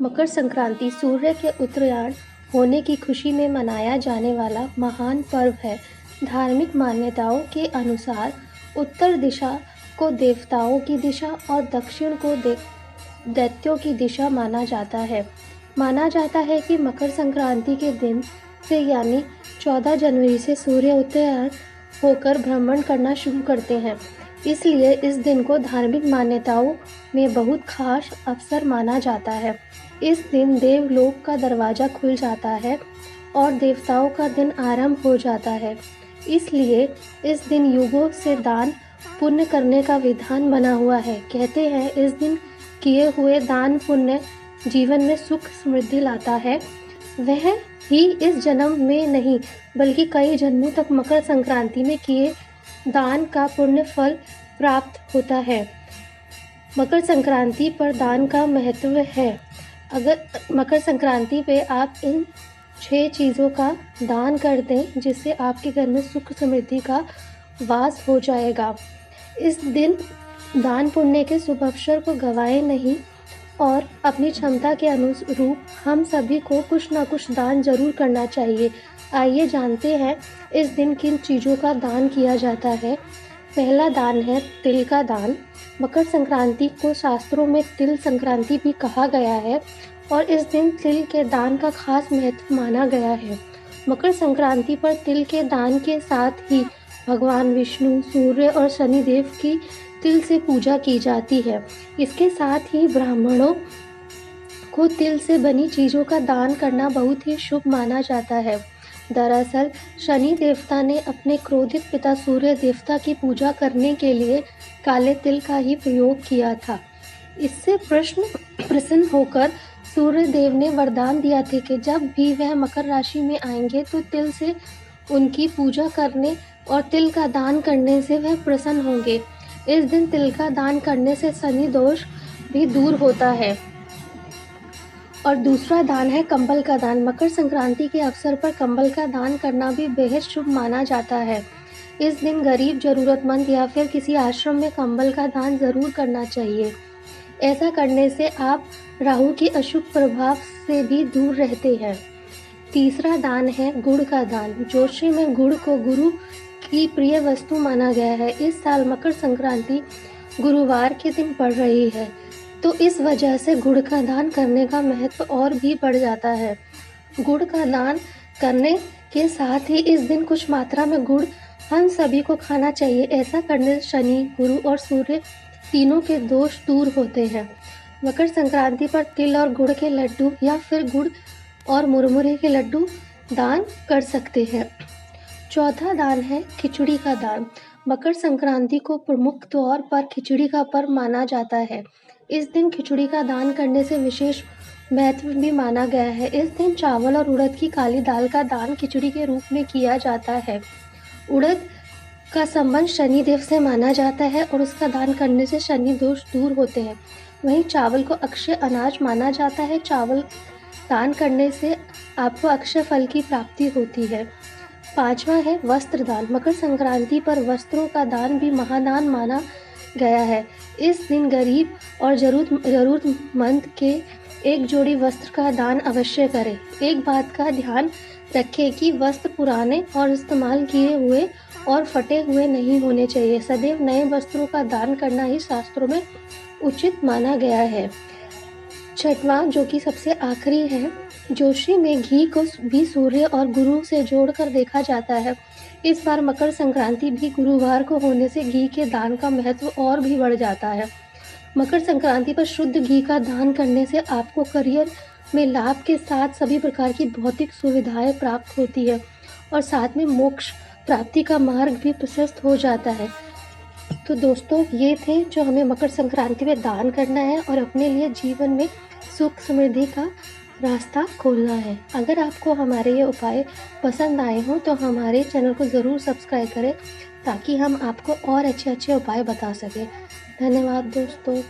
मकर संक्रांति सूर्य के उत्तरायण होने की खुशी में मनाया जाने वाला महान पर्व है। धार्मिक मान्यताओं के अनुसार उत्तर दिशा को देवताओं की दिशा और दक्षिण को दैत्यों की दिशा माना जाता है। माना जाता है कि मकर संक्रांति के दिन से यानी 14 जनवरी से सूर्य उत्तरायण होकर भ्रमण करना शुरू करते हैं। इसलिए इस दिन को धार्मिक मान्यताओं में बहुत खास अवसर माना जाता है। इस दिन देवलोक का दरवाज़ा खुल जाता है और देवताओं का दिन आरंभ हो जाता है। इसलिए इस दिन युगों से दान पुण्य करने का विधान बना हुआ है। कहते हैं इस दिन किए हुए दान पुण्य जीवन में सुख समृद्धि लाता है। वह ही इस जन्म में नहीं बल्कि कई जन्मों तक मकर संक्रांति में किए दान का पुण्य फल प्राप्त होता है। मकर संक्रांति पर दान का महत्व है। अगर मकर संक्रांति पे आप इन 6 चीज़ों का दान कर दें जिससे आपके घर में सुख समृद्धि का वास हो जाएगा। इस दिन दान पुण्य के शुभ अवसर को गंवाएं नहीं और अपनी क्षमता के अनुरूप हम सभी को कुछ ना कुछ दान जरूर करना चाहिए। आइए जानते हैं इस दिन किन चीज़ों का दान किया जाता है। पहला दान है तिल का दान। मकर संक्रांति को शास्त्रों में तिल संक्रांति भी कहा गया है और इस दिन तिल के दान का खास महत्व माना गया है। मकर संक्रांति पर तिल के दान के साथ ही भगवान विष्णु, सूर्य और शनिदेव की तिल से पूजा की जाती है। इसके साथ ही ब्राह्मणों को तिल से बनी चीज़ों का दान करना बहुत ही शुभ माना जाता है। दरअसल शनि देवता ने अपने क्रोधित पिता सूर्य देवता की पूजा करने के लिए काले तिल का ही प्रयोग किया था। इससे प्रसन्न होकर सूर्य देव ने वरदान दिया था कि जब भी वह मकर राशि में आएंगे तो तिल से उनकी पूजा करने और तिल का दान करने से वह प्रसन्न होंगे। इस दिन तिल का दान करने से शनि दोष भी दूर होता है। और दूसरा दान है कंबल का दान। मकर संक्रांति के अवसर पर कंबल का दान करना भी बेहद शुभ माना जाता है। इस दिन गरीब, जरूरतमंद या फिर किसी आश्रम में कंबल का दान ज़रूर करना चाहिए। ऐसा करने से आप राहु के अशुभ प्रभाव से भी दूर रहते हैं। तीसरा दान है गुड़ का दान। ज्योतिष में गुड़ को गुरु की प्रिय वस्तु माना गया है। इस साल मकर संक्रांति गुरुवार के दिन पड़ रही है तो इस वजह से गुड़ का दान करने का महत्व और भी बढ़ जाता है। गुड़ का दान करने के साथ ही इस दिन कुछ मात्रा में गुड़ हम सभी को खाना चाहिए। ऐसा करने से शनि, गुरु और सूर्य तीनों के दोष दूर होते हैं। मकर संक्रांति पर तिल और गुड़ के लड्डू या फिर गुड़ और मुरमुरे के लड्डू दान कर सकते हैं। चौथा दान है खिचड़ी का दान। मकर संक्रांति को प्रमुख तौर पर खिचड़ी का पर्व माना जाता है। इस दिन खिचड़ी का दान करने से विशेष महत्व भी माना गया है। इस दिन चावल और उड़द की काली दाल का दान खिचड़ी के रूप में किया जाता है। उड़द का संबंध शनि देव से माना जाता है और उसका दान करने से शनि दोष दूर होते हैं। वहीं चावल को अक्षय अनाज माना जाता है। चावल दान करने से आपको अक्षय फल की प्राप्ति होती है। पांचवा है वस्त्र दान। मकर संक्रांति पर वस्त्रों का दान भी महादान माना गया है। इस दिन गरीब और जरूरतमंद के एक जोड़ी वस्त्र का दान अवश्य करें। एक बात का ध्यान रखें कि वस्त्र पुराने और इस्तेमाल किए हुए और फटे हुए नहीं होने चाहिए। सदैव नए वस्त्रों का दान करना ही शास्त्रों में उचित माना गया है। छठवां जो कि सबसे आखिरी है, ज्योतिष में घी को भी सूर्य और गुरु से जोड़कर देखा जाता है। इस बार मकर संक्रांति भी गुरुवार को होने से घी के दान का महत्व और भी बढ़ जाता है। मकर संक्रांति पर शुद्ध घी का दान करने से आपको करियर में लाभ के साथ सभी प्रकार की भौतिक सुविधाएं प्राप्त होती है और साथ में मोक्ष प्राप्ति का मार्ग भी प्रशस्त हो जाता है। तो दोस्तों ये थे जो हमें मकर संक्रांति में दान करना है और अपने लिए जीवन में सुख समृद्धि का रास्ता खोलना है। अगर आपको हमारे ये उपाय पसंद आए हों तो हमारे चैनल को ज़रूर सब्सक्राइब करें ताकि हम आपको और अच्छे अच्छे उपाय बता सकें। धन्यवाद दोस्तों।